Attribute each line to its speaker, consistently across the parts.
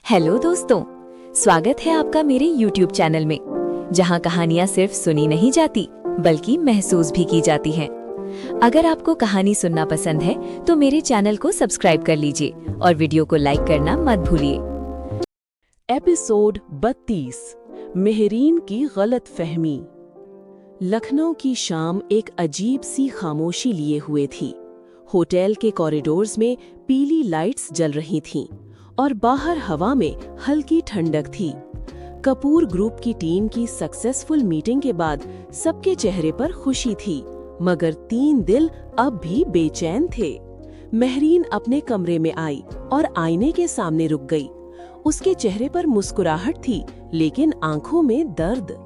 Speaker 1: Hello दोस्तों, स्वागत है आपका मेरे YouTube चैनल में, जहां कहानियां सिर्फ सुनी नहीं जाती बल्कि महसूस भी की जाती हैं। अगर आपको कहानी सुनना पसंद है तो मेरे चैनल को सब्सक्राइब कर लीजिए और वीडियो को लाइक करना मत भूलिए।
Speaker 2: एपिसोड 32 मेहरीन की गलतफहमी। लखनऊ की शाम एक अजीब सी खामोशी लिए हुए थी। होटल के कॉरिडोर्स में पीली लाइट्स जल रही थीं और बाहर हवा में हल्की ठंडक थी। कपूर ग्रुप की टीम की सक्सेसफुल मीटिंग के बाद सबके चेहरे पर खुशी थी, मगर 3 दिल अब भी बेचैन थे। मेहरीन अपने कमरे में आई और आईने के सामने रुक गई। उसके चेहरे पर मुस्कुराहट थी, लेकिन आंखों में दर्द।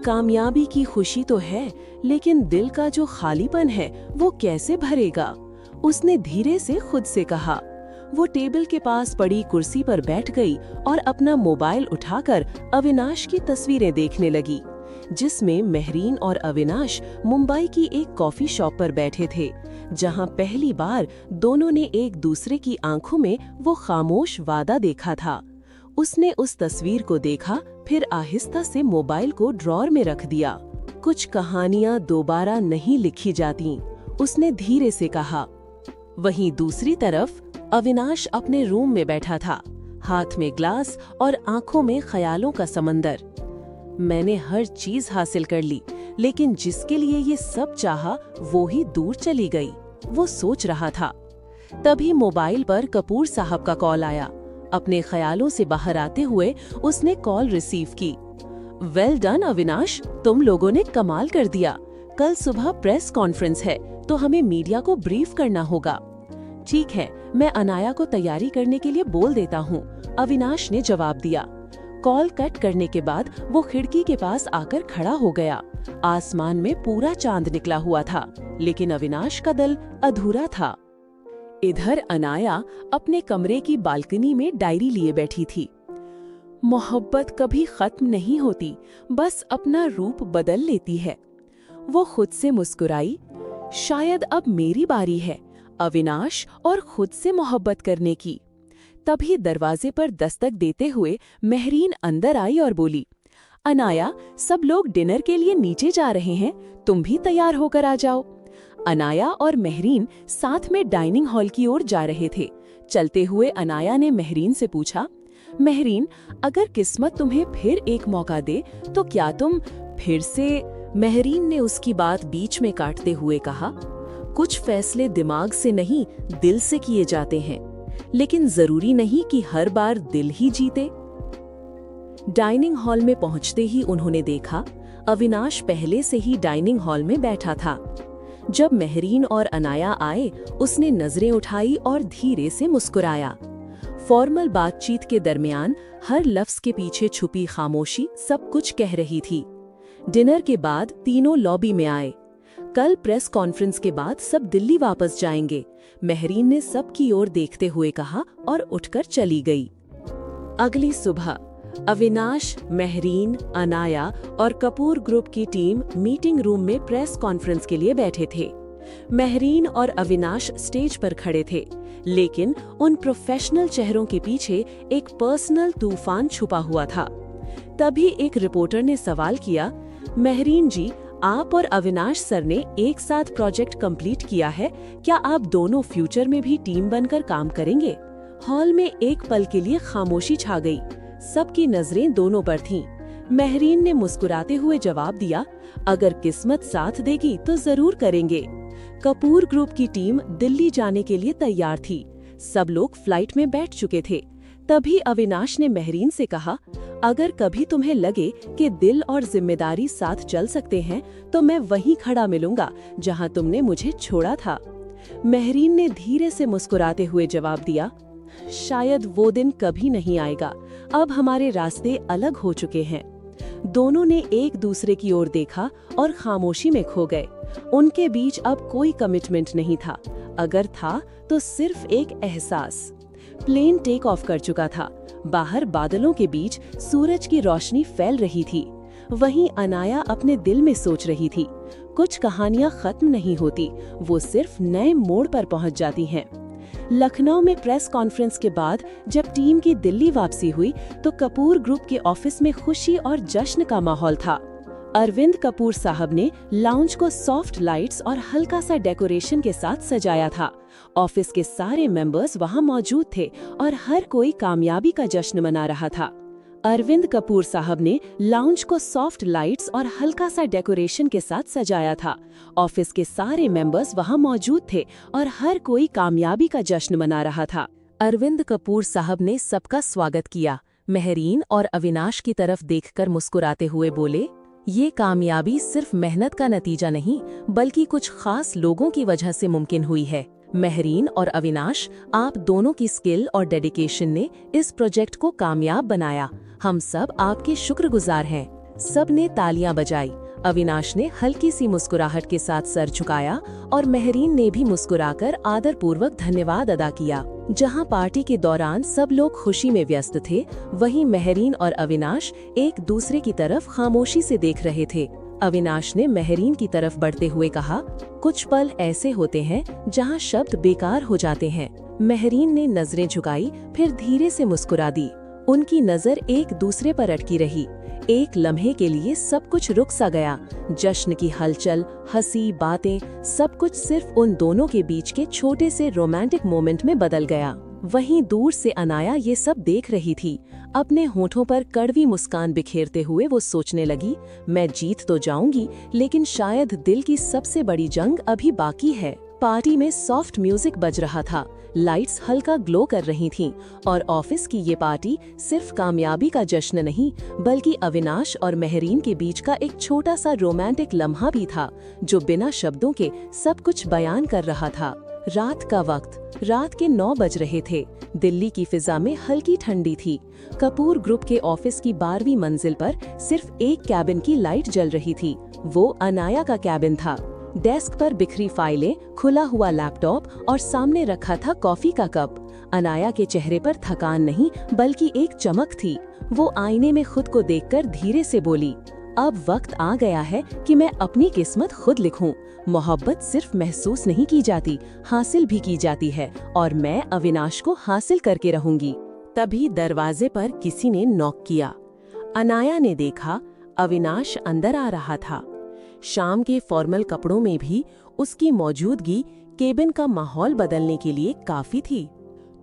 Speaker 2: कामयाबी की खुशी तो है, लेकिन दिल का जो खालीपन है वो कैसे भरेगा? उसने धीरे से खुद से कहा। वो टेबल के पास पड़ी कुर्सी पर बैठ गई और अपना मोबाइल उठाकर अविनाश की तस्वीरें देखने लगी, जिसमें मेहरीन और अविनाश मुंबई की एक कॉफी शॉप पर बैठे थे, जहां पहली बार दोनों ने एक दूसरे की आंखों में वो खामोश वादा देखा था। उसने उस तस्वीर को देखा, फिर आहिस्ता से मोबाइल को ड्रॉर में रख दिया। कुछ कहानियां दोबारा नहीं लिखी जाती, उसने धीरे से कहा। वहीं दूसरी तरफ अविनाश अपने रूम में बैठा था, हाथ में ग्लास और आंखों में ख्यालों का समंदर। मैंने हर चीज हासिल कर ली, लेकिन जिसके लिए ये सब चाहा वो ही दूर चली गई, वो सोच रहा था। तभी मोबाइल पर कपूर साहब का कॉल आया। अपने ख्यालों से बाहर आते हुए उसने कॉल रिसीव की। वेल डन अविनाश, तुम लोगों ने कमाल कर दिया। कल सुबह प्रेस कॉन्फ्रेंस है, तो हमें मीडिया को ब्रीफ करना होगा। ठीक है, मैं अनाया को तैयारी करने के लिए बोल देता हूँ, अविनाश ने जवाब दिया। कॉल कट करने के बाद वो खिड़की के पास आकर खड़ा हो गया। आसमान में पूरा चांद निकला हुआ था, लेकिन अविनाश का दिल अधूरा था। इधर अनाया अपने कमरे की बालकनी में डायरी लिए बैठी थी। मोहब्बत कभी खत्म नहीं होती, बस अपना रूप बदल लेती है। वो खुद से मुस्कुराई। शायद अब मेरी बारी है अविनाश और खुद से मोहब्बत करने की। तभी दरवाजे पर दस्तक देते हुए मेहरीन अंदर आई और बोली, अनाया, सब लोग डिनर के लिए नीचे जा रहे हैं, तुम भी तैयार होकर आ जाओ। अनाया और मेहरीन साथ में डाइनिंग हॉल की ओर जा रहे थे। चलते हुए अनाया ने मेहरीन से पूछा, मेहरीन, अगर किस्मत तुम्हें फिर एक मौका दे तो क्या तुम फिर से? मेहरीन ने उसकी बात बीच में काटते हुए कहा, कुछ फैसले दिमाग से नहीं दिल से किए जाते हैं, लेकिन जरूरी नहीं कि हर बार दिल ही जीते। डाइनिंग हॉल में पहुंचते ही उन्होंने देखा अविनाश पहले से ही डाइनिंग हॉल में बैठा था। जब मेहरीन और अनाया आए, उसने नजरें उठाई और धीरे से मुस्कुराया। फॉर्मल बातचीत के दरमियान हर लफ्ज के पीछे छुपी खामोशी सब कुछ कह रही थी। डिनर के बाद तीनों लॉबी में आए। कल प्रेस कॉन्फ्रेंस के बाद सब दिल्ली वापस जाएंगे, मेहरीन ने सबकी ओर देखते हुए कहा और उठकर चली गई। अगली सुबह अविनाश, मेहरीन, अनाया और कपूर ग्रुप की टीम मीटिंग रूम में प्रेस कॉन्फ्रेंस के लिए बैठे थे। मेहरीन और अविनाश स्टेज पर खड़े थे, लेकिन उन प्रोफेशनल चेहरों के पीछे एक पर्सनल तूफान छुपा हुआ था। तभी एक रिपोर्टर ने सवाल किया, मेहरीन जी, आप और अविनाश सर ने एक साथ प्रोजेक्ट कंप्लीट किया है, क्या आप दोनों फ्यूचर में भी टीम बनकर काम करेंगे? हॉल में एक पल के लिए खामोशी छा गई। सबकी नजरें दोनों पर थीं। मेहरीन ने मुस्कुराते हुए जवाब दिया, अगर किस्मत साथ देगी तो जरूर करेंगे। कपूर ग्रुप की टीम दिल्ली जाने के लिए तैयार थी। सब लोग फ्लाइट में बैठ चुके थे। तभी अविनाश ने मेहरीन से कहा, अगर कभी तुम्हें लगे कि दिल और जिम्मेदारी साथ चल सकते हैं, तो मैं वहीं खड़ा मिलूंगा जहां तुमने मुझे छोड़ा था। मेहरीन ने धीरे से मुस्कुराते हुए जवाब दिया, शायद वो दिन कभी नहीं आएगा, अब हमारे रास्ते अलग हो चुके हैं। दोनों ने एक दूसरे की ओर देखा और खामोशी में खो गए। उनके बीच अब कोई कमिटमेंट नहीं था, अगर था तो सिर्फ एक एहसास। प्लेन टेक ऑफ कर चुका था। बाहर बादलों के बीच सूरज की रोशनी फैल रही थी। वहीं अनाया अपने दिल में सोच रही थी, कुछ कहानियां खत्म नहीं होती, वो सिर्फ नए मोड़ पर पहुंच जाती हैं। लखनऊ में प्रेस कॉन्फ्रेंस के बाद जब टीम की दिल्ली वापसी हुई तो कपूर ग्रुप के ऑफिस में खुशी और जश्न का माहौल था। अरविंद कपूर साहब ने लाउंज को सॉफ्ट लाइट्स और हल्का सा डेकोरेशन के साथ सजाया था। ऑफिस के सारे मेंबर्स वहां मौजूद थे और हर कोई कामयाबी का जश्न मना रहा था। अरविंद कपूर साहब ने लाउंज को सॉफ्ट लाइट्स और हल्का सा डेकोरेशन के साथ सजाया था। ऑफिस के सारे मेंबर्स वहां मौजूद थे और हर कोई कामयाबी का जश्न मना रहा था। अरविंद कपूर साहब ने सबका स्वागत किया। मेहरीन और अविनाश की तरफ देखकर मुस्कुराते हुए बोले, ये कामयाबी सिर्फ मेहनत का नतीजा नहीं बल्कि कुछ खास लोगों की वजह से मुमकिन हुई है। मेहरीन और अविनाश, आप दोनों की स्किल और डेडिकेशन ने इस प्रोजेक्ट को कामयाब बनाया। हम सब आपके शुक्रगुजार हैं। सब ने तालियां बजाई। अविनाश ने हल्की सी मुस्कुराहट के साथ सर झुकाया और मेहरीन ने भी मुस्कुराकर आदरपूर्वक धन्यवाद अदा किया। जहां पार्टी के दौरान सब लोग खुशी में व्यस्त थे, वहीं मेहरीन और अविनाश एक दूसरे की तरफ खामोशी से देख रहे थे। अविनाश ने मेहरीन की तरफ बढ़ते हुए कहा, कुछ पल ऐसे होते हैं जहां शब्द बेकार हो जाते हैं। मेहरीन ने नजरें झुकाई, फिर धीरे से मुस्कुरा दी। उनकी नजर एक दूसरे पर अटकी रही। एक लम्हे के लिए सब कुछ रुक सा गया। जश्न की हलचल, हंसी, बातें, सब कुछ सिर्फ उन दोनों के बीच के छोटे से रोमांटिक मोमेंट में बदल गया। वहीं दूर से अनाया ये सब देख रही थी। अपने होठों पर कड़वी मुस्कान बिखेरते हुए वो सोचने लगी, मैं जीत तो जाऊंगी, लेकिन शायद दिल की सबसे बड़ी जंग अभी बाकी है। पार्टी में सॉफ्ट म्यूजिक बज रहा था, लाइट्स हल्का ग्लो कर रही थीं और ऑफिस की ये पार्टी सिर्फ कामयाबी का जश्न नहीं बल्कि अविनाश और मेहरीन के बीच का एक छोटा सा रोमांटिक लम्हा भी था जो बिना शब्दों के सब कुछ बयान कर रहा था। रात का वक्त, रात के 9 बज रहे थे। दिल्ली की फिजा में हल्की ठंडी थी। कपूर ग्रुप के ऑफिस की 12वीं मंजिल पर सिर्फ एक कैबिन की लाइट जल रही थी। वो अनाया का कैबिन था। डेस्क पर बिखरी फाइलें, खुला हुआ लैपटॉप और सामने रखा था कॉफी का कप। अनाया के चेहरे पर थकान नहीं बल्कि एक चमक थी। वो आईने में खुद को देखकर धीरे से बोली, अब वक्त आ गया है कि मैं अपनी किस्मत खुद लिखूं। मोहब्बत सिर्फ महसूस नहीं की जाती, हासिल भी की जाती है और मैं अविनाश को हासिल करके रहूंगी। तभी दरवाजे पर किसी ने नॉक किया। अनाया ने देखा, अविनाश अंदर आ रहा था। शाम के फॉर्मल कपड़ों में भी उसकी मौजूदगी केबिन का माहौल बदलने के लिए काफी थी।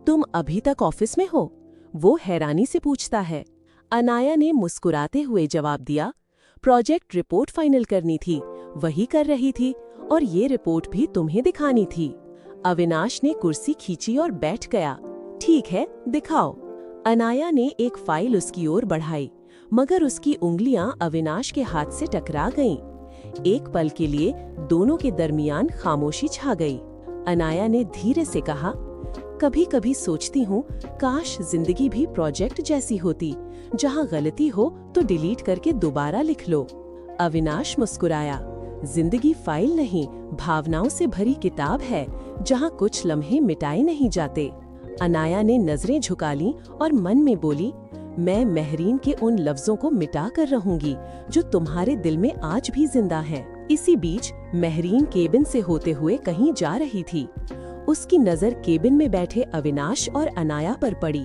Speaker 2: तुम अभी तक ऑफिस में हो? वो हैरानी से पूछता है। अनाया ने मुस्कुराते हुए जवाब दिया, प्रोजेक्ट रिपोर्ट फाइनल करनी थी, वही कर रही थी और ये रिपोर्ट भी तुम्हें दिखानी थी। अविनाश ने कुर्सी खींची और बैठ गया। ठीक है, दिखाओ। अनाया ने एक फाइल उसकी ओर बढ़ाई, मगर उसकी उंगलियां अविनाश के हाथ से टकरा गईं। एक पल के लिए दोनों के दरमियान खामोशी छा गई। अनाया ने धीरे से कहा, कभी कभी सोचती हूँ काश जिंदगी भी प्रोजेक्ट जैसी होती, जहाँ गलती हो तो डिलीट करके दोबारा लिख लो। अविनाश मुस्कुराया। जिंदगी फाइल नहीं, भावनाओं से भरी किताब है, जहाँ कुछ लम्हे मिटाए नहीं जाते। अनाया ने नजरें झुका लीं और मन में बोली, मैं मेहरीन के उन लफ्जों को मिटा कर रहूंगी जो तुम्हारे दिल में आज भी जिंदा हैं। इसी बीच मेहरीन केबिन से होते हुए कहीं जा रही थी। उसकी नजर केबिन में बैठे अविनाश और अनाया पर पड़ी।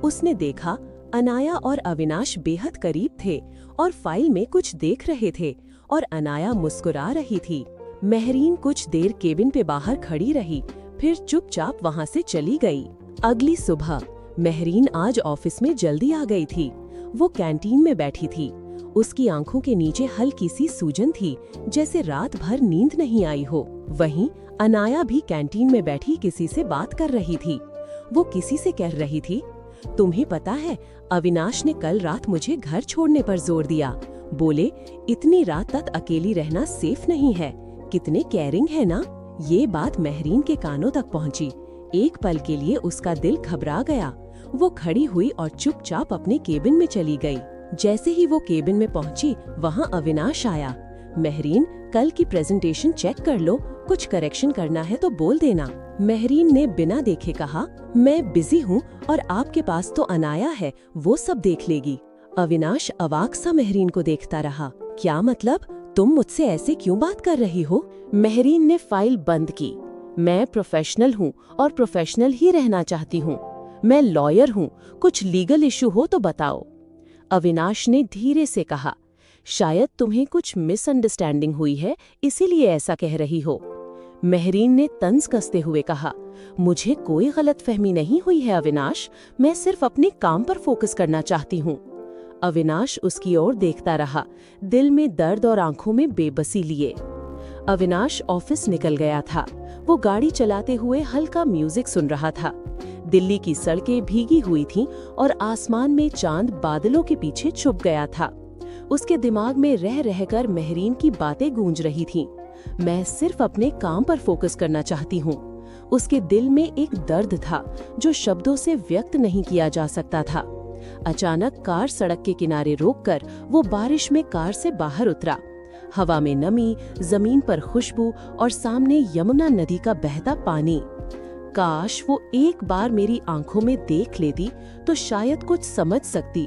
Speaker 2: उसने देखा, अनाया और अविनाश बेहद करीब थे और फाइल में कुछ देख रहे थे और अनाया मुस्कुरा रही थी। मेहरीन कुछ देर केबिन पे बाहर खड़ी रही, फिर चुपचाप वहां से चली गई। अगली सुबह मेहरीन आज ऑफिस में जल्दी आ गई थी। वो कैंटीन में बैठी थी। उसकी आंखों के नीचे हल्की सी सूजन थी, जैसे रात भर नींद नहीं आई हो। वहीं अनाया भी कैंटीन में बैठी किसी से बात कर रही थी। वो किसी से कह रही थी, तुम्हें पता है, अविनाश ने कल रात मुझे घर छोड़ने पर जोर दिया। बोले, इतनी रात तक अकेली रहना सेफ नहीं है। कितने केयरिंग है ना। ये बात मेहरीन के कानों तक पहुंची। एक पल के लिए उसका दिल घबरा गया। वो खड़ी हुई और चुपचाप अपने केबिन में चली गई। जैसे ही वो केबिन में पहुंची, वहां अविनाश आया। मेहरीन, कल की प्रेजेंटेशन चेक कर लो, कुछ करेक्शन करना है तो बोल देना। मेहरीन ने बिना देखे कहा, मैं बिजी हूँ और आपके पास तो अनाया है, वो सब देख लेगी। अविनाश अवाक सा मेहरीन को देखता रहा। क्या मतलब, तुम मुझसे ऐसे क्यों बात कर रही हो? मेहरीन ने फाइल बंद की। मैं प्रोफेशनल हूँ और प्रोफेशनल ही रहना चाहती हूँ। मैं लॉयर हूँ, कुछ लीगल इशू हो तो बताओ। अविनाश ने धीरे से कहा, शायद तुम्हें कुछ मिसअंडरस्टैंडिंग हुई है, इसीलिए ऐसा कह रही हो। महरीन ने तंज कसते हुए कहा, मुझे कोई गलतफहमी नहीं हुई है अविनाश, मैं सिर्फ अपने काम पर फोकस करना चाहती हूँ। अविनाश उसकी ओर देखता रहा, दिल में दर्द और आंखों में बेबसी लिए। अविनाश ऑफिस निकल गया था। वो गाड़ी चलाते हुए हल्का म्यूजिक सुन रहा था। दिल्ली की सड़कें भीगी हुई थीं और आसमान में चांद बादलों के पीछे छुप गया था। उसके दिमाग में रह रहकर महरीन की बातें गूंज रही थीं। मैं सिर्फ अपने काम पर फोकस करना चाहती हूँ। उसके दिल में एक दर्द था जो शब्दों से व्यक्त नहीं किया जा सकता था। अचानक कार सड़क के किनारे रोककर वो बारिश में कार से बाहर उतरा। हवा में नमी, जमीन पर खुशबू और सामने यमुना नदी का बहता पानी। काश वो एक बार मेरी आंखों में देख लेती तो शायद कुछ समझ सकती।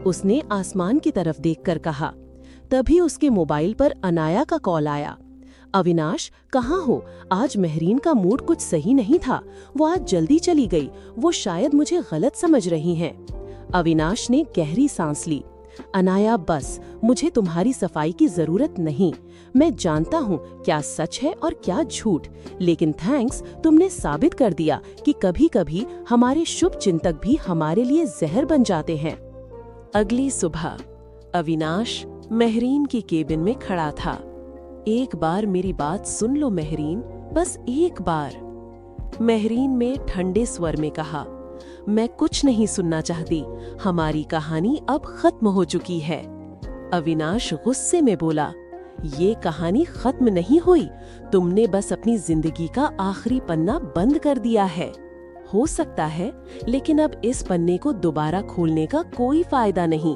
Speaker 2: उसने आसमान की तरफ देखकर कहा। तभी उसके मोबाइल पर अनाया का कॉल आया। अविनाश, कहाँ हो? आज महरीन का मूड कुछ सही नहीं था। वो आज जल्दी चली गई। वो शायद मुझे गलत समझ रही हैं। अविनाश ने गहरी सांस ली। अनाया, बस, मुझे तुम्हारी सफाई की जरूरत नहीं। मैं जानता हूँ क्या सच है और क्या झूठ, लेकिन थैंक्स, तुमने साबित कर दिया कि कभी-कभी हमारे शुभ चिंतक भी हमारे लिए जहर बन जाते हैं। अगली सुबह अविनाश महरीन की केबिन में खड़ा था। एक बार मेरी बात सुन लो महरीन, बस एक बार। महरीन ने ठंडे स्वर में कहा, मैं कुछ नहीं सुनना चाहती, हमारी कहानी अब खत्म हो चुकी है। अविनाश गुस्से में बोला, ये कहानी खत्म नहीं हुई, तुमने बस अपनी जिंदगी का आखिरी पन्ना बंद कर दिया है। हो सकता है, लेकिन अब इस पन्ने को दोबारा खोलने का कोई फायदा नहीं।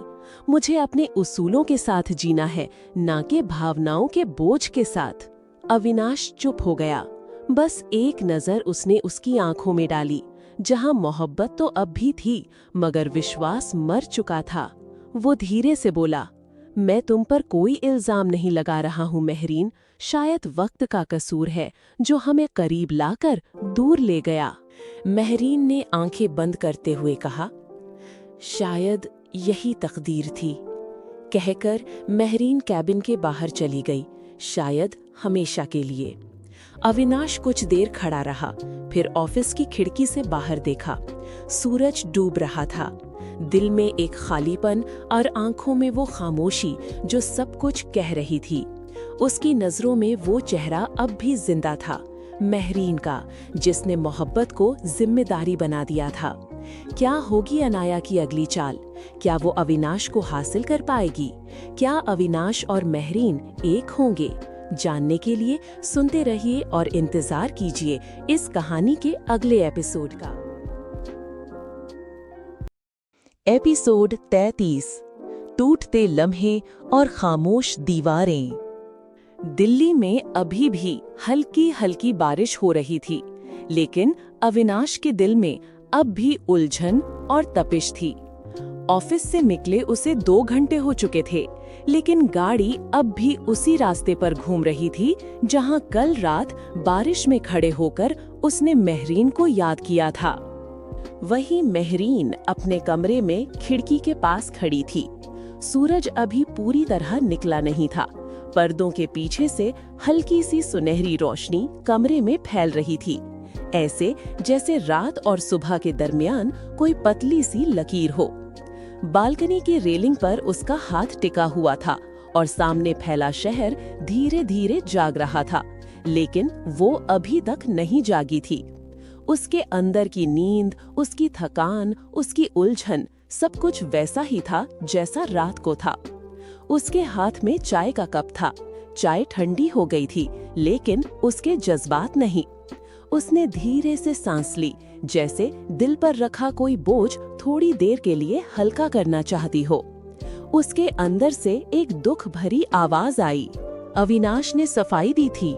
Speaker 2: मुझे अपने उसूलों के साथ जीना है, ना कि भावनाओं के बोझ के साथ। अविनाश चुप हो गया। बस एक नजर उसने उसकी आंखों में डाली, जहां मोहब्बत तो अब भी थी, मगर विश्वास मर चुका था। वो धीरे से बोला, मैं तुम पर कोई इल्जाम नहीं लगा रहा हूँ महरीन, शायद वक्त का कसूर है जो हमें करीब लाकर दूर ले गया। महरीन ने आंखें बंद करते हुए कहा, शायद यही तकदीर थी। कहकर महरीन कैबिन के बाहर चली गई, शायद हमेशा के लिए। अविनाश कुछ देर खड़ा रहा, फिर ऑफिस की खिड़की से बाहर देखा। सूरज डूब रहा था। दिल में एक खालीपन और आंखों में वो खामोशी जो सब कुछ कह रही थी। उसकी नजरों में वो चेहरा अब भी जिंदा था, महरीन का, जिसने मोहब्बत को जिम्मेदारी बना दिया था। क्या होगी अनाया की अगली चाल? क्या वो अविनाश को हासिल कर पाएगी? क्या अविनाश और महरीन एक होंगे? जानने के लिए सुनते रहिए और इंतजार कीजिए इस कहानी के अगले एपिसोड का। एपिसोड 33, टूटते लम्हे और खामोश दीवारें। दिल्ली में अभी भी हल्की हल्की बारिश हो रही थी, लेकिन अविनाश के दिल में अब भी उलझन और तपिश थी। ऑफिस से निकले उसे 2 घंटे हो चुके थे, लेकिन गाड़ी अब भी उसी रास्ते पर घूम रही थी जहां कल रात बारिश में खड़े होकर उसने महरीन को याद किया था। वही महरीन अपने कमरे में खिड़की के पास खड़ी थी। सूरज अभी पूरी तरह निकला नहीं था। पर्दों के पीछे से हल्की सी सुनहरी रोशनी कमरे में फैल रही थी, ऐसे जैसे रात और सुबह के दरमियान कोई पतली सी लकीर हो। बालकनी की रेलिंग पर उसका हाथ टिका हुआ था और सामने फैला शहर धीरे धीरे जाग रहा था, लेकिन वो अभी तक नहीं जागी थी। उसके अंदर की नींद, उसकी थकान, उसकी उलझन, सब कुछ वैसा ही था जैसा रात को था। उसके हाथ में चाय का कप था। चाय ठंडी हो गई थी, लेकिन उसके जज्बात नहीं। उसने धीरे से सांस ली, जैसे दिल पर रखा कोई बोझ थोड़ी देर के लिए हल्का करना चाहती हो। उसके अंदर से एक दुख भरी आवाज आई। अविनाश ने सफाई दी थी,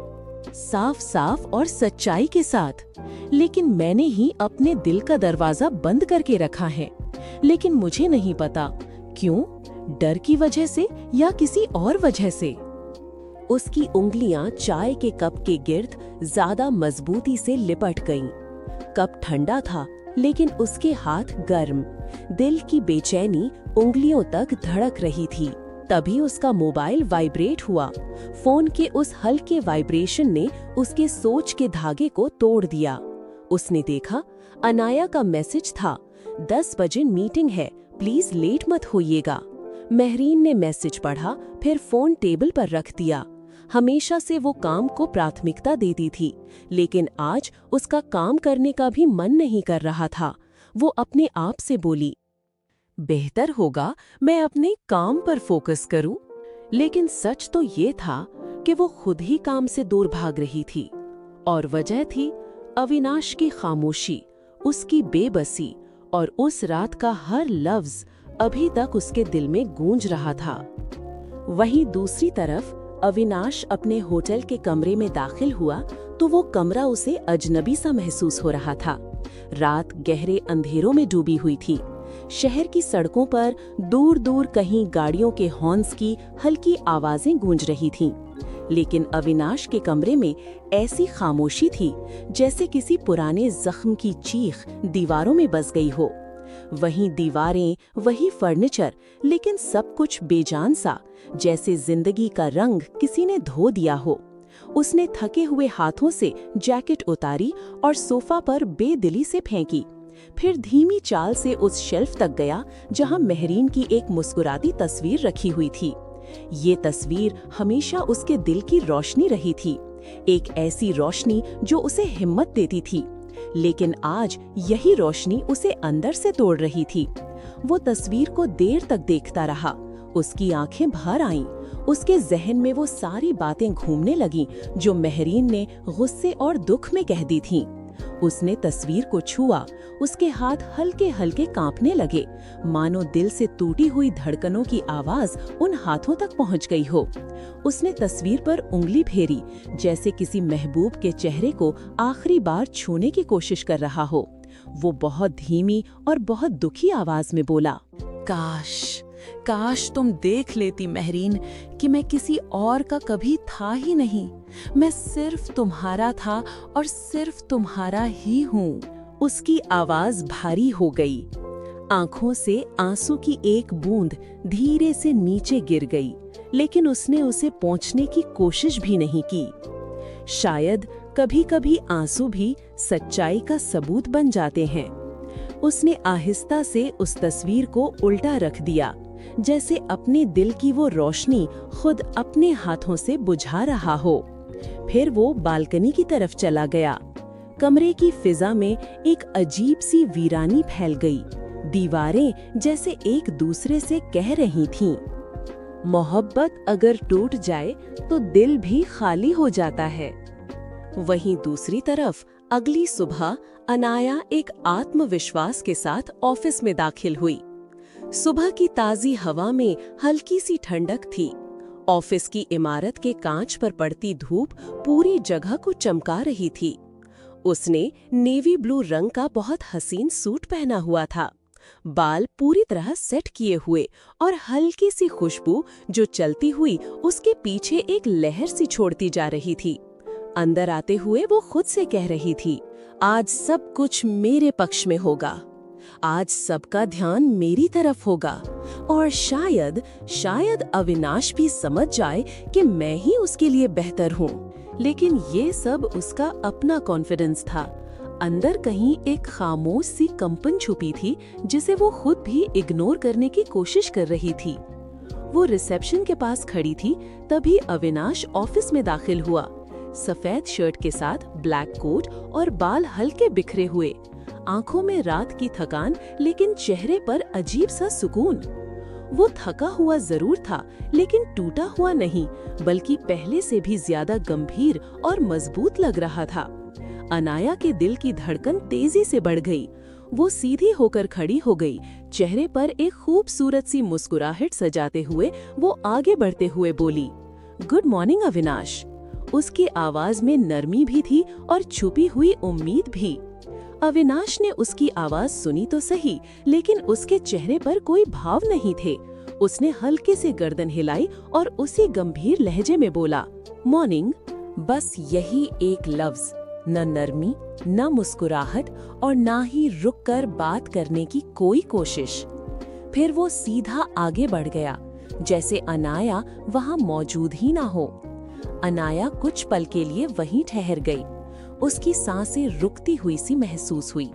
Speaker 2: साफ साफ और सच्चाई के साथ, लेकिन मैंने ही अपने दिल का दरवाजा बंद करके रखा है। लेकिन मुझे नहीं पता क्यों, डर की वजह से या किसी और वजह से। उसकी उंगलियां चाय के कप के गिर्द ज्यादा मजबूती से लिपट गईं। कप ठंडा था, लेकिन उसके हाथ गर्म। दिल की बेचैनी उंगलियों तक धड़क रही थी। तभी उसका मोबाइल वाइब्रेट हुआ। फोन के उस हल्के वाइब्रेशन ने उसके सोच के धागे को तोड़ दिया। उसने देखा, अनाया का मैसेज था, 10 बजे मीटिंग है, प्लीज लेट मत होइएगा। महरीन ने मैसेज पढ़ा, फिर फोन टेबल पर रख दिया। हमेशा से वो काम को प्राथमिकता देती थी, लेकिन आज उसका काम करने का भी मन नहीं कर रहा था। वो अपने आप से बोली, बेहतर होगा मैं अपने काम पर फोकस करूं। लेकिन सच तो ये था कि वो खुद ही काम से दूर भाग रही थी। और वजह थी अविनाश की खामोशी, उसकी बेबसी और उस रात का हर लफ्ज अभी तक उसके दिल में गूंज रहा था। वहीं दूसरी तरफ अविनाश अपने होटल के कमरे में दाखिल हुआ तो वो कमरा उसे अजनबी सा महसूस हो रहा था। रात गहरे अंधेरों में डूबी हुई थी। शहर की सड़कों पर दूर दूर कहीं गाड़ियों के हॉर्न्स की हल्की आवाजें गूंज रही थीं। लेकिन अविनाश के कमरे में ऐसी खामोशी थी जैसे किसी पुराने जख्म की चीख दीवारों में बस गई हो। वहीं दीवारें, वही फर्नीचर, लेकिन सब कुछ बेजान सा, जैसे जिंदगी का रंग किसी ने धो दिया हो। उसने थके हुए हाथों से जैकेट उतारी और सोफा पर बेदिली से फेंकी। फिर धीमी चाल से उस शेल्फ तक गया जहां महरीन की एक मुस्कुराती तस्वीर रखी हुई थी। ये तस्वीर हमेशा उसके दिल की रोशनी रही थी, एक ऐसी रोशनी जो उसे हिम्मत देती थी। लेकिन आज यही रोशनी उसे अंदर से तोड़ रही थी। वो तस्वीर को देर तक देखता रहा। उसकी आंखें भर आईं। उसके जहन में वो सारी बातें घूमने लगीं जो महरीन ने गुस्से और दुख में कह दी थीं। उसने तस्वीर को छुआ, उसके हाथ हल्के हल्के कांपने लगे, मानो दिल से टूटी हुई धड़कनों की आवाज उन हाथों तक पहुंच गई हो। उसने तस्वीर पर उंगली फेरी, जैसे किसी महबूब के चेहरे को आखिरी बार छूने की कोशिश कर रहा हो। वो बहुत धीमी और बहुत दुखी आवाज में बोला, काश काश तुम देख लेती महरीन कि मैं किसी और का कभी था ही नहीं। मैं सिर्फ तुम्हारा था और सिर्फ तुम्हारा ही हूँ। उसकी आवाज भारी हो गई। आंखों से आंसू की एक बूंद धीरे से नीचे गिर गई, लेकिन उसने उसे पोंछने की कोशिश भी नहीं की। शायद कभी-कभी आंसू भी सच्चाई का सबूत बन जाते हैं। उसने आहिस्ता से उस तस्वीर को उल्टा रख दिया, जैसे अपने दिल की वो रोशनी खुद अपने हाथों से बुझा रहा हो। फिर वो बालकनी की तरफ चला गया। कमरे की फिजा में एक अजीब सी वीरानी फैल गई। दीवारें जैसे एक दूसरे से कह रही थीं, मोहब्बत अगर टूट जाए तो दिल भी खाली हो जाता है। वहीं दूसरी तरफ अगली सुबह अनाया एक आत्मविश्वास के साथ ऑफिस में दाखिल हुई। सुबह की ताजी हवा में हल्की सी ठंडक थी। ऑफिस की इमारत के कांच पर पड़ती धूप पूरी जगह को चमका रही थी। उसने नेवी ब्लू रंग का बहुत हसीन सूट पहना हुआ था, बाल पूरी तरह सेट किए हुए और हल्की सी खुशबू जो चलती हुई उसके पीछे एक लहर सी छोड़ती जा रही थी। अंदर आते हुए वो खुद से कह रही थी, आज सब कुछ मेरे पक्ष में होगा, आज सबका ध्यान मेरी तरफ होगा और शायद अविनाश भी समझ जाए कि मैं ही उसके लिए बेहतर हूँ। लेकिन ये सब उसका अपना कॉन्फिडेंस था। अंदर कहीं एक खामोश सी कंपन छुपी थी जिसे वो खुद भी इग्नोर करने की कोशिश कर रही थी। वो रिसेप्शन के पास खड़ी थी, तभी अविनाश ऑफिस में दाखिल हुआ। सफेद शर्ट के साथ ब्लैक कोट और बाल हल्के बिखरे हुए, आंखों में रात की थकान, लेकिन चेहरे पर अजीब सा सुकून। वो थका हुआ जरूर था, लेकिन टूटा हुआ नहीं, बल्कि पहले से भी ज्यादा गंभीर और मजबूत लग रहा था। अनाया के दिल की धड़कन तेजी से बढ़ गई। वो सीधी होकर खड़ी हो गई, चेहरे पर एक खूबसूरत सी मुस्कुराहट सजाते हुए वो आगे बढ़ते हुए बोली, गुड मॉर्निंग अविनाश। उसकी आवाज में नरमी भी थी और छुपी हुई उम्मीद भी। अविनाश ने उसकी आवाज सुनी तो सही, लेकिन उसके चेहरे पर कोई भाव नहीं थे। उसने हल्के से गर्दन हिलाई और उसी गंभीर लहजे में बोला, मॉर्निंग। बस यही एक लफ्ज, न नरमी, न मुस्कुराहट और ना ही रुककर बात करने की कोई कोशिश। फिर वो सीधा आगे बढ़ गया, जैसे अनाया वहां मौजूद ही ना हो। अनाया कुछ पल के लिए वहीं ठहर गई। उसकी सांसें रुकती हुई सी महसूस हुई,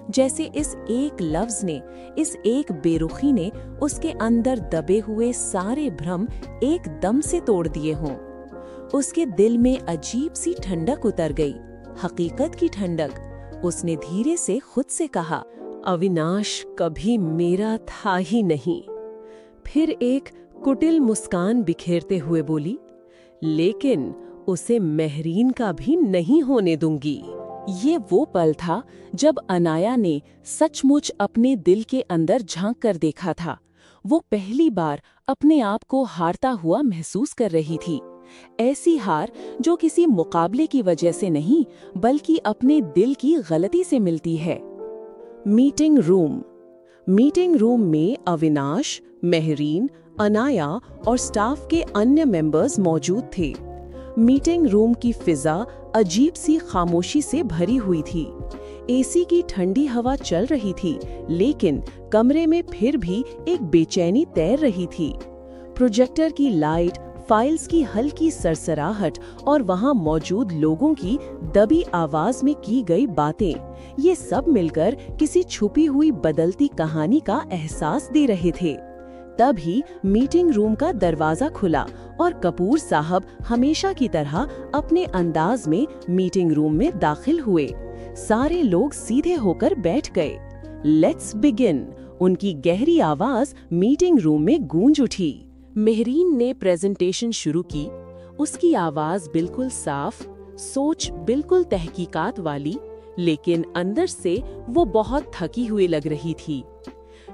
Speaker 2: जैसे इस एक लफ्ज ने, इस एक बेरुखी ने उसके अंदर दबे हुए सारे भ्रम एकदम से तोड़ दिए हों। उसके दिल में अजीब सी ठंडक उतर गई, हकीकत की ठंडक। उसने धीरे से खुद से कहा, अविनाश कभी मेरा था ही नहीं। फिर एक कुटिल मुस्कान बिखेरते हुए बोली, लेकिन उसे मेहरीन का भी नहीं होने दूंगी। ये वो पल था जब अनाया ने सचमुच अपने दिल के अंदर झांक कर देखा था। वो पहली बार अपने आप को हारता हुआ महसूस कर रही थी। ऐसी हार जो किसी मुकाबले की वजह से नहीं, बल्कि अपने दिल की गलती से मिलती है। मीटिंग रूम में अविनाश, मेहरीन, अनाया और स्टाफ के अन्य मेंबर्स मौजूद थे। मीटिंग रूम की फिजा अजीब सी खामोशी से भरी हुई थी। एसी की ठंडी हवा चल रही थी, लेकिन कमरे में फिर भी एक बेचैनी तैर रही थी। प्रोजेक्टर की लाइट, फाइल्स की हल्की सरसराहट और वहां मौजूद लोगों की दबी आवाज में की गई बातें, ये सब मिलकर किसी छुपी हुई बदलती कहानी का एहसास दे रहे थे। तभी मीटिंग रूम का दरवाजा खुला और कपूर साहब हमेशा की तरह अपने अंदाज में मीटिंग रूम में दाखिल हुए। सारे लोग सीधे होकर बैठ गए। लेट्स बिगिन, उनकी गहरी आवाज मीटिंग रूम में गूंज उठी। मेहरीन ने प्रेजेंटेशन शुरू की। उसकी आवाज बिल्कुल साफ, सोच बिल्कुल तहकीकात वाली, लेकिन अंदर से वो बहुत थकी हुई लग रही थी।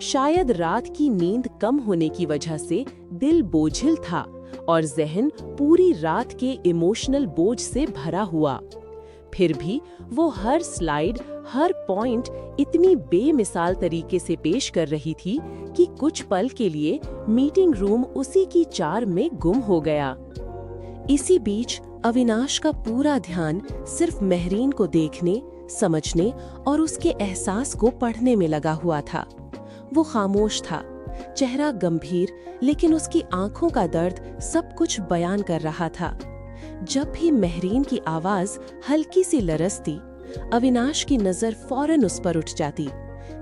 Speaker 2: शायद रात की नींद कम होने की वजह से दिल बोझिल था और जहन पूरी रात के इमोशनल बोझ से भरा हुआ। फिर भी वो हर स्लाइड, हर पॉइंट इतनी बेमिसाल तरीके से पेश कर रही थी कि कुछ पल के लिए मीटिंग रूम उसी की चार में गुम हो गया। इसी बीच अविनाश का पूरा ध्यान सिर्फ मेहरीन को देखने, समझने और उसके एहसास को पढ़ने में लगा हुआ था। वो खामोश था, चेहरा गंभीर, लेकिन उसकी आंखों का दर्द सब कुछ बयान कर रहा था। जब भी मेहरीन की आवाज हल्की सी लरसती, अविनाश की नजर फौरन उस पर उठ जाती,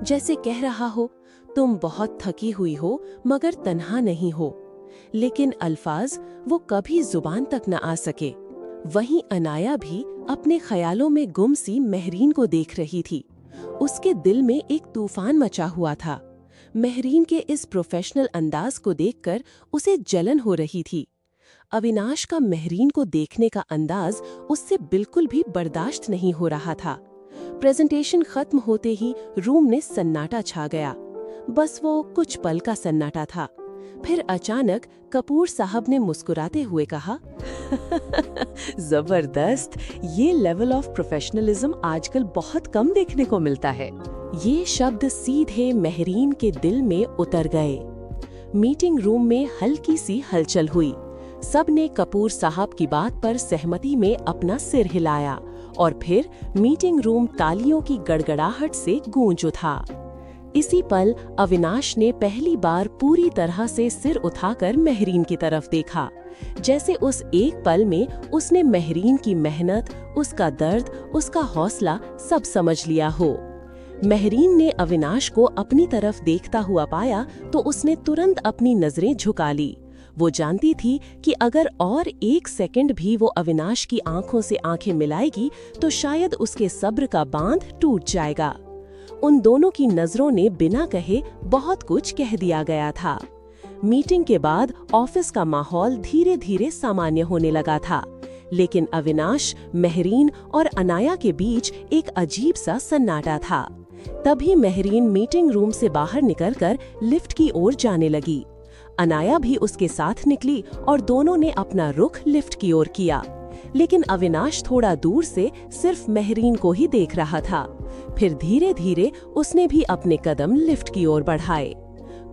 Speaker 2: जैसे कह रहा हो, तुम बहुत थकी हुई हो मगर तन्हा नहीं हो। लेकिन अल्फाज वो कभी जुबान तक न आ सके। वहीं अनाया भी अपने ख्यालों में गुम सी मेहरीन को देख रही थी। उसके दिल में एक तूफान मचा हुआ था। मेहरीन के इस प्रोफेशनल अंदाज को देखकर उसे जलन हो रही थी। अविनाश का मेहरीन को देखने का अंदाज उससे बिल्कुल भी बर्दाश्त नहीं हो रहा था। प्रेजेंटेशन खत्म होते ही रूम में सन्नाटा छा गया। बस वो कुछ पल का सन्नाटा था। फिर अचानक कपूर साहब ने मुस्कुराते हुए कहा, जबरदस्त, ये लेवल ऑफ प्रोफेशनलिज्म आजकल बहुत कम देखने को मिलता है। ये शब्द सीधे मेहरीन के दिल में उतर गए। मीटिंग रूम में हल्की सी हलचल हुई। सबने कपूर साहब की बात पर सहमति में अपना सिर हिलाया और फिर मीटिंग रूम तालियों की गड़गड़ाहट से गूंज उठा। इसी पल अविनाश ने पहली बार पूरी तरह से सिर उठाकर मेहरीन की तरफ देखा, जैसे उस एक पल में उसने मेहरीन की मेहनत, उसका दर्द, उसका हौसला सब समझ लिया हो। मेहरीन ने अविनाश को अपनी तरफ देखता हुआ पाया तो उसने तुरंत अपनी नजरें झुका ली। वो जानती थी कि अगर और एक सेकंड भी वो अविनाश की आंखों से आंखें मिलाएगी तो शायद उसके सब्र का बांध टूट जाएगा। उन दोनों की नजरों ने बिना कहे बहुत कुछ कह दिया गया था। मीटिंग के बाद ऑफिस का माहौल धीरे धीरे सामान्य होने लगा था, लेकिन अविनाश, मेहरीन और अनाया के बीच एक अजीब सा सन्नाटा था। तभी मेहरीन मीटिंग रूम से बाहर निकलकर लिफ्ट की ओर जाने लगी। अनाया भी उसके साथ निकली और दोनों ने अपना रुख लिफ्ट की ओर किया, लेकिन अविनाश थोड़ा दूर से सिर्फ मेहरीन को ही देख रहा था। फिर धीरे धीरे उसने भी अपने कदम लिफ्ट की ओर बढ़ाए।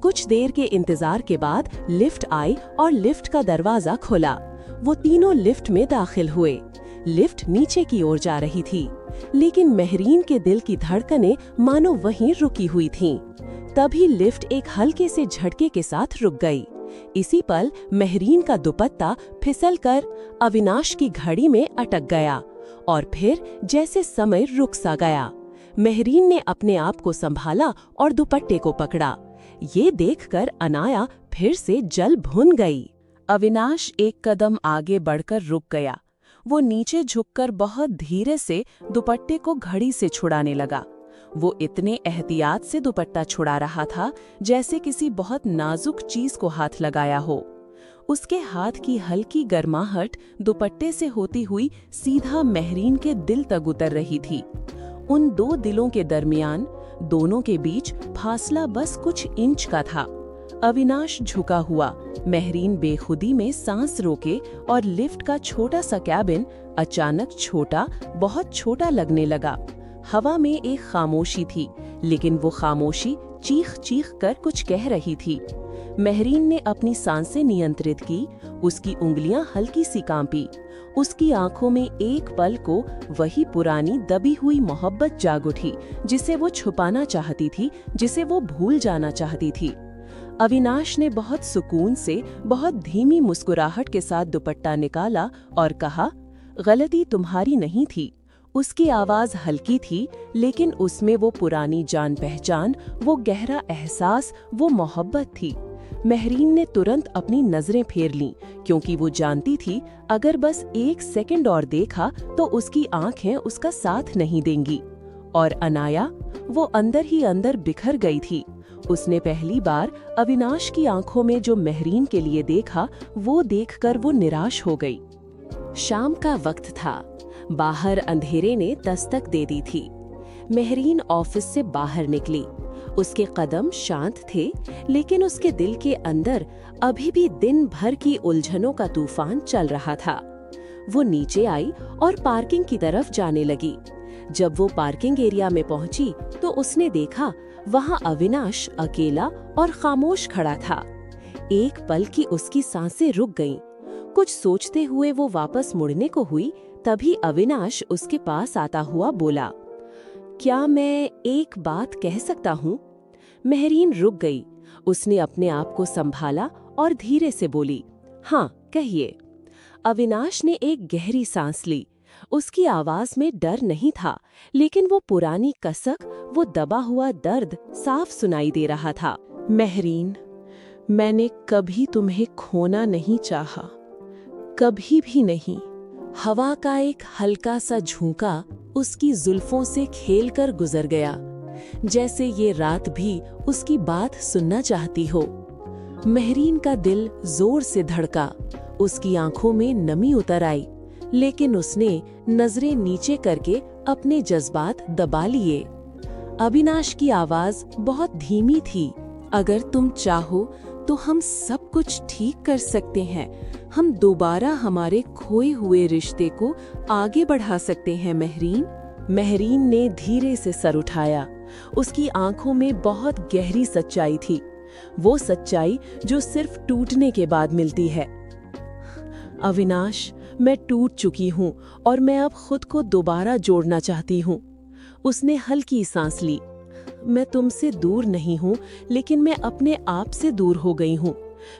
Speaker 2: कुछ देर के इंतजार के बाद लिफ्ट आई और लिफ्ट का दरवाजा खुला। वो तीनों लिफ्ट में दाखिल हुए। लिफ्ट नीचे की ओर जा रही थी, लेकिन मेहरीन के दिल की धड़कनें मानो वहीं रुकी हुई थीं। तभी लिफ्ट एक हल्के से झटके के साथ रुक गई। इसी पल मेहरीन का दुपट्टा फिसलकर अविनाश की घड़ी में अटक गया और फिर जैसे समय रुक सा गया। मेहरीन ने अपने आप को संभाला और दुपट्टे को पकड़ा। ये देखकर अनाया फिर से जल भुन गई। अविनाश एक कदम आगे बढ़कर रुक गया। वो नीचे झुककर बहुत धीरे से दुपट्टे को घड़ी से छुड़ाने लगा। वो इतने एहतियात से दुपट्टा छुड़ा रहा था जैसे किसी बहुत नाजुक चीज को हाथ लगाया हो। उसके हाथ की हल्की गर्माहट दुपट्टे से होती हुई सीधा मेहरीन के दिल तक उतर रही थी। उन दो दिलों के दरमियान, दोनों के बीच फासला बस कुछ इंच का था। अविनाश झुका हुआ, मेहरीन बेखुदी में सांस रोके और लिफ्ट का छोटा सा कैबिन अचानक छोटा, बहुत छोटा लगने लगा। हवा में एक खामोशी थी, लेकिन वो खामोशी चीख चीख कर कुछ कह रही थी। मेहरीन ने अपनी सांसें नियंत्रित की, उसकी उंगलियां हल्की सी कांपी। उसकी आंखों में एक पल को वही पुरानी दबी हुई मोहब्बत जाग उठी, जिसे वो छुपाना चाहती थी, जिसे वो भूल जाना चाहती थी। अविनाश ने बहुत सुकून से, बहुत धीमी मुस्कुराहट के साथ दुपट्टा निकाला और कहा, गलती तुम्हारी नहीं थी। उसकी आवाज हल्की थी, लेकिन उसमें वो पुरानी जान पहचान, वो गहरा एहसास, वो मोहब्बत थी। मेहरीन ने तुरंत अपनी नजरें फेर लीं, क्योंकि वो जानती थी अगर बस एक सेकंड और देखा तो उसकी आंखें उसका साथ नहीं देंगी। और अनाया, वो अंदर ही अंदर बिखर गई थी। उसने पहली बार अविनाश की आंखों में जो मेहरीन के लिए देखा, वो देखकर वो निराश हो गई। शाम का वक्त था। बाहर अंधेरे ने दस्तक दे दी थी। मेहरीन ऑफिस से बाहर निकली। उसके कदम शांत थे, लेकिन उसके दिल के अंदर अभी भी दिन भर की उलझनों का तूफान चल रहा था। वो नीचे आई और पार्किंग की तरफ जाने लगी। जब वो पार्किंग एरिया में पहुंची तो उसने देखा वहां अविनाश अकेला और खामोश खड़ा था। एक पल की उसकी सांसें रुक गईं। कुछ सोचते हुए वो वापस मुड़ने को हुई, तभी अविनाश उसके पास आता हुआ बोला, क्या मैं एक बात कह सकता हूँ? मेहरीन रुक गई। उसने अपने आप को संभाला और धीरे से बोली, हाँ कहिए। अविनाश ने एक गहरी सांस ली। उसकी आवाज में डर नहीं था, लेकिन वो पुरानी कसक, वो दबा हुआ दर्द साफ सुनाई दे रहा था। मेहरीन, मैंने कभी तुम्हें खोना नहीं चाहा, कभी भी नहीं। हवा का एक हल्का सा झोंका उसकी जुल्फों से खेलकर गुजर गया, जैसे ये रात भी उसकी बात सुनना चाहती हो। मेहरीन का दिल जोर से धड़का, उसकी आंखों में नमी उतर आई, लेकिन उसने नजरें नीचे करके अपने जज्बात दबा लिए। अविनाश की आवाज बहुत धीमी थी, अगर तुम चाहो तो हम सब कुछ ठीक कर सकते हैं। हम दोबारा हमारे खोए हुए रिश्ते को आगे बढ़ा सकते हैं मेहरीन। मेहरीन ने धीरे से सर उठाया। उसकी आंखों में बहुत गहरी सच्चाई थी, वो सच्चाई जो सिर्फ टूटने के बाद मिलती है। अविनाश, मैं टूट चुकी हूँ और मैं अब खुद को दोबारा जोड़ना चाहती हूँ। उसने हल्की सांस ली। मैं तुमसे दूर नहीं हूँ, लेकिन मैं अपने आप से दूर हो गई हूँ।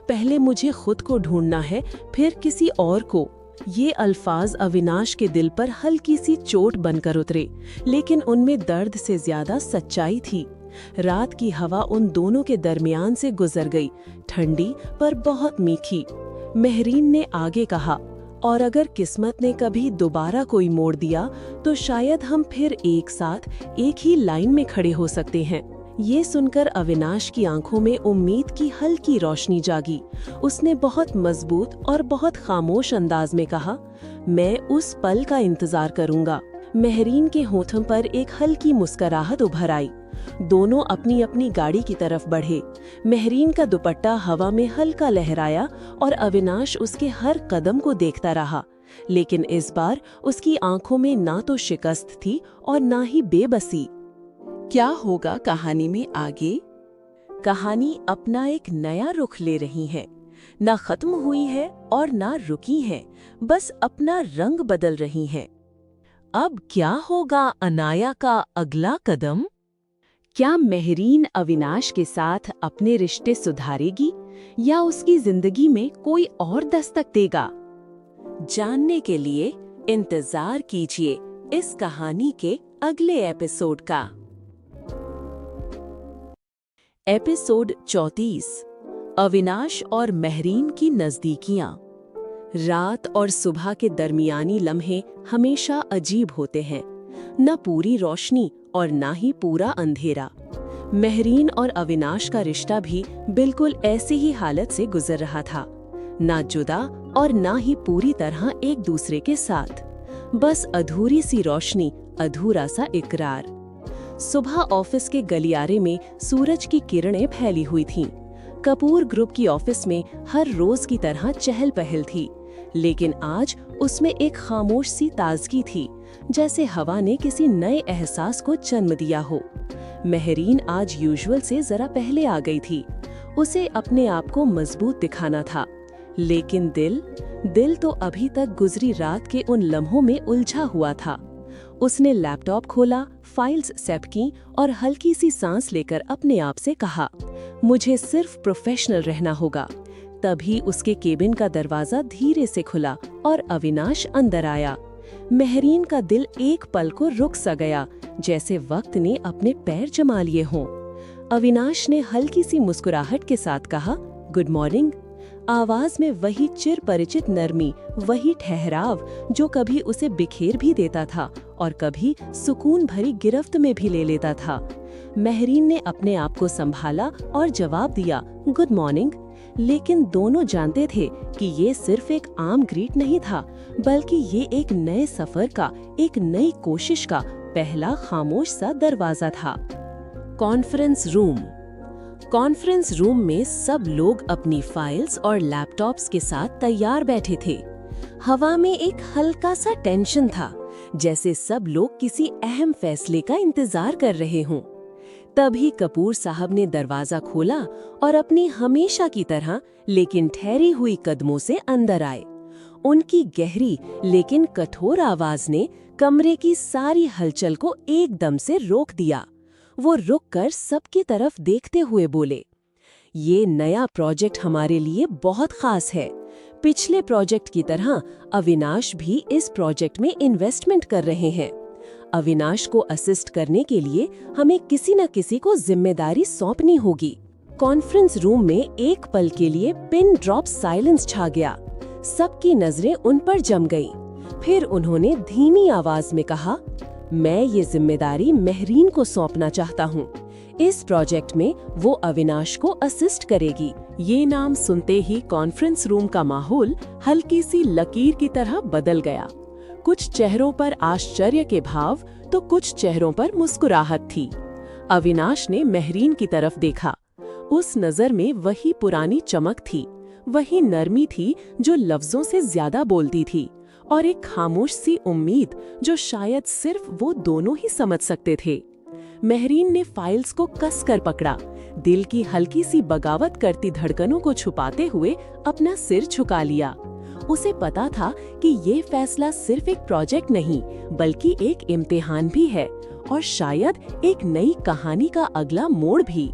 Speaker 2: पहले मुझे खुद को ढूंढना है, फिर किसी और को। ये अल्फाज अविनाश के दिल पर हल्की सी चोट बनकर उतरे, लेकिन उनमें दर्द से ज्यादा सच्चाई थी। रात की हवा उन दोनों के दरमियान से गुजर गई, ठंडी पर बहुत मीठी। मेहरीन ने आगे कहा, और अगर किस्मत ने कभी दोबारा कोई मोड़ दिया तो शायद हम फिर एक साथ एक ही लाइन में खड़े हो सकते हैं। ये सुनकर अविनाश की आंखों में उम्मीद की हल्की रोशनी जागी। उसने बहुत मजबूत और बहुत खामोश अंदाज में कहा, मैं उस पल का इंतजार करूंगा। मेहरीन के होठों पर एक हल्की मुस्कुराहट उभर आई। दोनों अपनी अपनी गाड़ी की तरफ बढ़े। मेहरीन का दुपट्टा हवा में हल्का लहराया और अविनाश उसके हर कदम को देखता रहा, लेकिन इस बार उसकी आंखों में ना तो शिकस्त थी और ना ही बेबसी। क्या होगा कहानी में आगे? कहानी अपना एक नया रुख ले रही है। ना खत्म हुई है और ना रुकी हैं, बस अपना रंग बदल रही हैं। अब क्या होगा अनाया का अगला कदम? क्या मेहरीन अविनाश के साथ अपने रिश्ते सुधारेगी या उसकी जिंदगी में कोई और दस्तक देगा? जानने के लिए इंतजार कीजिए इस कहानी के अगले एपिसोड का। एपिसोड 34, अविनाश और मेहरीन की नजदीकियां। रात और सुबह के दरमियानी लम्हे हमेशा अजीब होते हैं, न पूरी रोशनी और ना ही पूरा अंधेरा। मेहरीन और अविनाश का रिश्ता भी बिल्कुल ऐसी ही हालत से गुजर रहा था, ना जुदा और ना ही पूरी तरह एक दूसरे के साथ, बस अधूरी सी रोशनी, अधूरा सा इकरार। सुबह ऑफिस के गलियारे में सूरज की किरणें फैली हुई थीं। कपूर ग्रुप की ऑफिस में हर रोज की तरह चहल पहल थी, लेकिन आज उसमें एक खामोश सी ताजगी थी, जैसे हवा ने किसी नए एहसास को जन्म दिया हो। मेहरीन आज यूजुअल से जरा पहले आ गई थी। उसे अपने आप को मजबूत दिखाना था, लेकिन दिल तो अभी तक गुजरी रात के उन लम्हों में उलझा हुआ था। उसने लैपटॉप खोला, फाइल्स सेट की और हल्की सी सांस लेकर अपने आप से कहा, मुझे सिर्फ प्रोफेशनल रहना होगा। तभी उसके केबिन का दरवाजा धीरे से खुला और अविनाश अंदर आया। मेहरीन का दिल एक पल को रुक सा गया, जैसे वक्त ने अपने पैर जमा लिए हों। अविनाश ने हल्की सी मुस्कुराहट के साथ कहा, गुड मॉर्निंग। आवाज में वही चिर परिचित नरमी, वही ठहराव जो कभी उसे बिखेर भी देता था और कभी सुकून भरी गिरफ्त में भी ले लेता था। मेहरीन ने अपने आप को संभाला और जवाब दिया, गुड मॉर्निंग। लेकिन दोनों जानते थे कि ये सिर्फ एक आम ग्रीट नहीं था, बल्कि ये एक नए सफर का, एक नई कोशिश का पहला खामोश सा दरवाजा था। कॉन्फ्रेंस रूम में सब लोग अपनी फाइल्स और लैपटॉप्स के साथ तैयार बैठे थे। हवा में एक हल्का सा टेंशन था, जैसे सब लोग किसी अहम फैसले का इंतजार कर रहे हों। तभी कपूर साहब ने दरवाजा खोला और अपनी हमेशा की तरह लेकिन ठहरी हुई कदमों से अंदर आए। उनकी गहरी लेकिन कठोर आवाज ने कमरे की सारी हलचल को एकदम से रोक दिया। वो रुककर सबकी तरफ देखते हुए बोले, ये नया प्रोजेक्ट हमारे लिए बहुत खास है। पिछले प्रोजेक्ट की तरह अविनाश भी इस प्रोजेक्ट में इन्वेस्टमेंट कर रहे हैं। अविनाश को असिस्ट करने के लिए हमें किसी न किसी को जिम्मेदारी सौंपनी होगी। कॉन्फ्रेंस रूम में एक पल के लिए पिन ड्रॉप साइलेंस छा गया। सबकी नजरें उन पर जम गईं। फिर उन्होंने धीमी आवाज में कहा, मैं ये जिम्मेदारी मेहरीन को सौंपना चाहता हूँ। इस प्रोजेक्ट में वो अविनाश को असिस्ट करेगी। ये नाम सुनते ही कॉन्फ्रेंस रूम का माहौल हल्की सी लकीर की तरह बदल गया। कुछ चेहरों पर आश्चर्य के भाव तो कुछ चेहरों पर मुस्कुराहट थी। अविनाश ने मेहरीन की तरफ देखा। उस नजर में वही पुरानी चमक थी, वही नरमी थी जो लफ्जों से ज्यादा बोलती थी, और एक खामोश सी उम्मीद जो शायद सिर्फ वो दोनों ही समझ सकते थे। मेहरीन ने फाइल्स को कसकर पकड़ा, दिल की हल्की सी बगावत करती धड़कनों को छुपाते हुए अपना सिर झुका लिया। उसे पता था कि ये फैसला सिर्फ एक प्रोजेक्ट नहीं, बल्कि एक इम्तिहान भी है, और शायद एक नई कहानी का अगला मोड़ भी।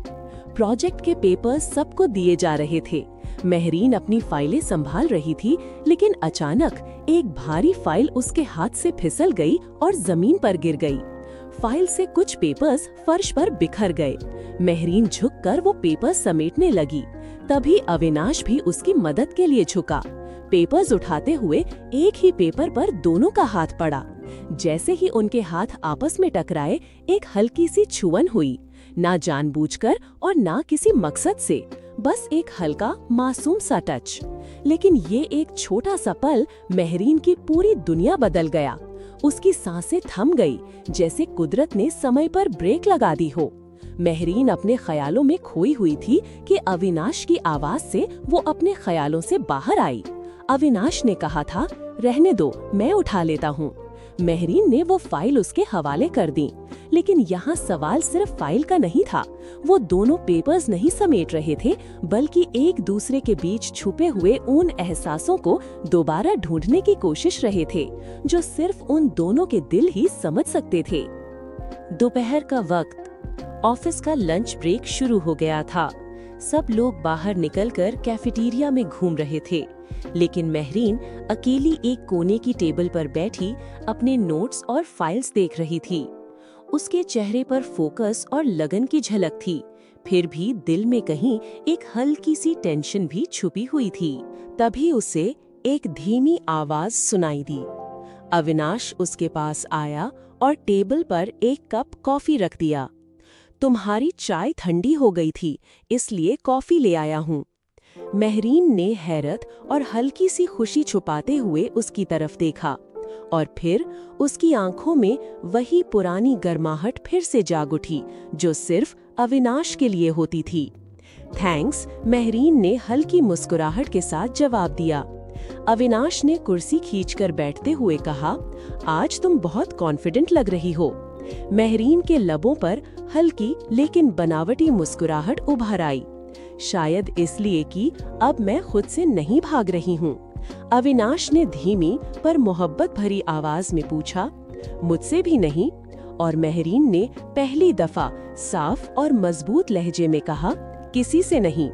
Speaker 2: प्रोजेक्ट के पेपर्स सबको दिए जा रहे थे। मेहरीन अपनी फाइलें संभाल रही थी, लेकिन अचानक एक भारी फाइल उसके हाथ से फिसल गई और जमीन पर गिर गई। फाइल से कुछ पेपर्स फर्श पर बिखर गए। मेहरीन झुककर वो पेपर्स समेटने लगी। तभी अविनाश भी उसकी मदद के लिए झुका। पेपर्स उठाते हुए एक ही पेपर पर दोनों का हाथ पड़ा। जैसे ही उनके हाथ आपस में टकराए, एक हल्की सी छुअन हुई, ना जानबूझकर और ना किसी मकसद से, बस एक हल्का मासूम सा टच। लेकिन ये एक छोटा सा पल मेहरीन की पूरी दुनिया बदल गया। उसकी सांसें थम गई, जैसे कुदरत ने समय पर ब्रेक लगा दी हो। मेहरीन अपने ख्यालों में खोई हुई थी कि अविनाश की आवाज से वो अपने ख्यालों से बाहर आई। अविनाश ने कहा था, रहने दो, मैं उठा लेता हूँ। मेहरीन ने वो फाइल उसके हवाले कर दी। लेकिन यहाँ सवाल सिर्फ फाइल का नहीं था। वो दोनों पेपर्स नहीं समेट रहे थे, बल्कि एक दूसरे के बीच छुपे हुए उन एहसासों को दोबारा ढूंढने की कोशिश रहे थे, जो सिर्फ उन दोनों के दिल ही समझ सकते थे। दोपहर का वक्त, ऑफिस का लंच ब्रेक शुरू हो गया था। सब लोग बाहर निकलकर कैफेटेरिया में घूम रहे थे, लेकिन मेहरीन अकेली एक कोने की टेबल पर बैठी अपने नोट्स और फाइल्स देख रही थी। उसके चेहरे पर फोकस और लगन की झलक थी, फिर भी दिल में कहीं एक हल्की सी टेंशन भी छुपी हुई थी। तभी उसे एक धीमी आवाज सुनाई दी। अविनाश उसके पास आया और टेबल पर एक कप कॉफी रख दिया। तुम्हारी चाय ठंडी हो गई थी, इसलिए कॉफी ले आया हूँ। मेहरीन ने हैरत और हल्की सी खुशी छुपाते हुए उसकी तरफ देखा, और फिर उसकी आंखों में वही पुरानी गर्माहट फिर से जाग उठी, जो सिर्फ अविनाश के लिए होती थी। थैंक्स, मेहरीन ने हल्की मुस्कुराहट के साथ जवाब दिया। अविनाश ने कुर्सी खींचकर बैठते हुए कहा, आज तुम बहुत कॉन्फिडेंट लग रही हो। मेहरीन के लबों पर हल्की लेकिन बनावटी मुस्कुराहट उभर आई, शायद इसलिए कि अब मैं खुद से नहीं भाग रही हूँ। अविनाश ने धीमी पर मोहब्बत भरी आवाज में पूछा, मुझसे भी नहीं? और मेहरीन ने पहली दफा साफ और मजबूत लहजे में कहा, किसी से नहीं।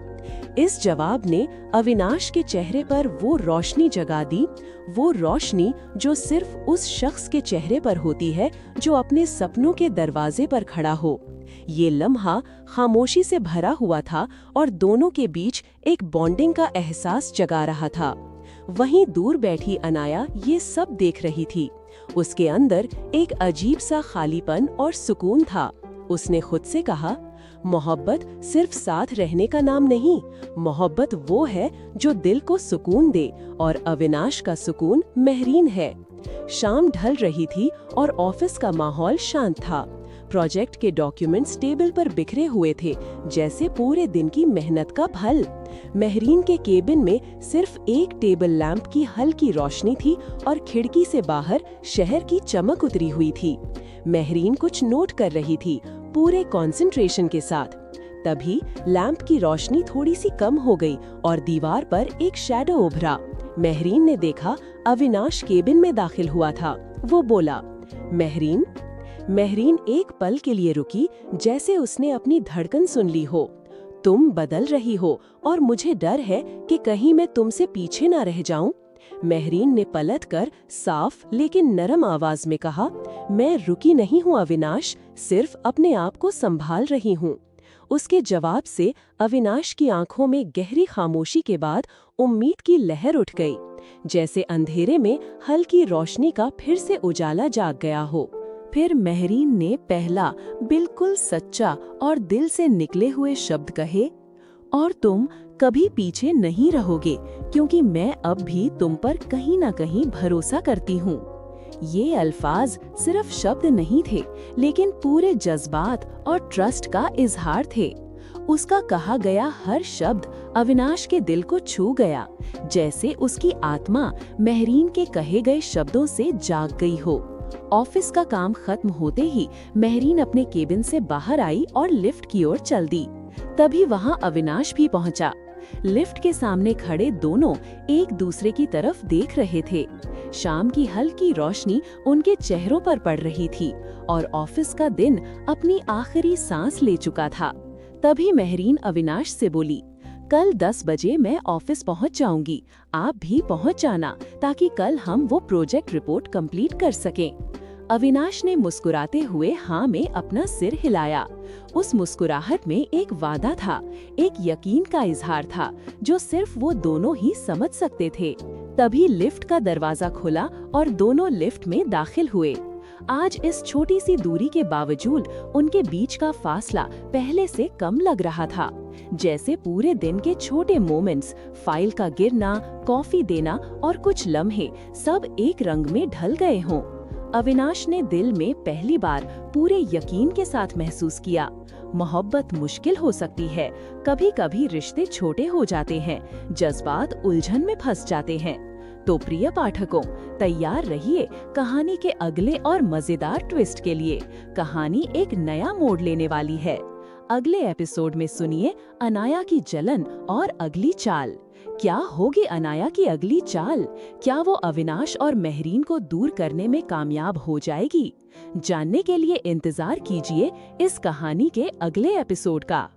Speaker 2: इस जवाब ने अविनाश के चेहरे पर वो रोशनी जगा दी, वो रोशनी जो सिर्फ उस शख्स के चेहरे पर होती है जो अपने सपनों के दरवाजे पर खड़ा हो। ये लम्हा खामोशी से भरा हुआ था और दोनों के बीच एक बॉन्डिंग का एहसास जगा रहा था। वहीं दूर बैठी अनाया ये सब देख रही थी। उसके अंदर एक अजीब सा खालीपन और सुकून था। उसने खुद से कहा, मोहब्बत सिर्फ साथ रहने का नाम नहीं, मोहब्बत वो है जो दिल को सुकून दे, और अविनाश का सुकून मेहरीन है। शाम ढल रही थी और ऑफिस का माहौल शांत था। प्रोजेक्ट के डॉक्यूमेंट्स टेबल पर बिखरे हुए थे, जैसे पूरे दिन की मेहनत का फल। मेहरीन के केबिन में सिर्फ एक टेबल लैंप की हल्की रोशनी थी और खिड़की से बाहर शहर की चमक उतरी हुई थी। मेहरीन कुछ नोट कर रही थी, पूरे कंसंट्रेशन के साथ। तभी लैंप की रोशनी थोड़ी सी कम हो गई और दीवार पर एक शैडो उभरा। मेहरीन ने देखा अविनाश केबिन में दाखिल हुआ था। वो बोला, मेहरीन। मेहरीन एक पल के लिए रुकी, जैसे उसने अपनी धड़कन सुन ली हो। तुम बदल रही हो और मुझे डर है कि कहीं मैं तुमसे पीछे ना रह जाऊं। मेहरीन ने पलटकर साफ लेकिन नरम आवाज में कहा, मैं रुकी नहीं हूँ अविनाश, सिर्फ अपने आप को संभाल रही हूँ। उसके जवाब से अविनाश की आंखों में गहरी खामोशी के बाद उम्मीद की लहर उठ गई, जैसे अंधेरे में हल्की रोशनी का फिर से उजाला जाग गया हो। फिर मेहरीन ने पहला बिल्कुल सच्चा और दिल से निकले हुए शब्द कहे, और तुम कभी पीछे नहीं रहोगे, क्योंकि मैं अब भी तुम पर कहीं ना कहीं भरोसा करती हूँ। ये अल्फाज सिर्फ शब्द नहीं थे, लेकिन पूरे जज्बात और ट्रस्ट का इजहार थे। उसका कहा गया हर शब्द अविनाश के दिल को छू गया, जैसे उसकी आत्मा मेहरीन के कहे गए शब्दों से जाग गई हो। ऑफिस का काम खत्म होते ही मेहरीन अपने केबिन से बाहर आई और लिफ्ट की ओर चल दी। तभी वहां अविनाश भी पहुंचा। लिफ्ट के सामने खड़े दोनों एक दूसरे की तरफ देख रहे थे। शाम की हल्की रोशनी उनके चेहरों पर पड़ रही थी और ऑफिस का दिन अपनी आखिरी सांस ले चुका था। तभी मेहरीन अविनाश से बोली, कल 10 बजे मैं ऑफिस पहुंच जाऊंगी, आप भी पहुंच जाना, ताकि कल हम वो प्रोजेक्ट रिपोर्ट कंप्लीट कर सकें। अविनाश ने मुस्कुराते हुए हाँ में अपना सिर हिलाया। उस मुस्कुराहट में एक वादा था, एक यकीन का इजहार था, जो सिर्फ वो दोनों ही समझ सकते थे। तभी लिफ्ट का दरवाजा खुला और दोनों लिफ्ट में दाखिल हुए। आज इस छोटी सी दूरी के बावजूद उनके बीच का फासला पहले से कम लग रहा था, जैसे पूरे दिन के छोटे मोमेंट्स, फाइल का गिरना, कॉफी देना और कुछ लम्हे सब एक रंग में ढल गए हों। अविनाश ने दिल में पहली बार पूरे यकीन के साथ महसूस किया, मोहब्बत मुश्किल हो सकती है, कभी कभी रिश्ते छोटे हो जाते हैं, जज्बात उलझन में फंस जाते हैं। तो प्रिय पाठकों, तैयार रहिए कहानी के अगले और मजेदार ट्विस्ट के लिए। कहानी एक नया मोड़ लेने वाली है। अगले एपिसोड में सुनिए अनाया की जलन और अगली चाल। क्या होगी अनाया की अगली चाल? क्या वो अविनाश और मेहरीन को दूर करने में कामयाब हो जाएगी? जानने के लिए इंतजार कीजिए इस कहानी के अगले एपिसोड का।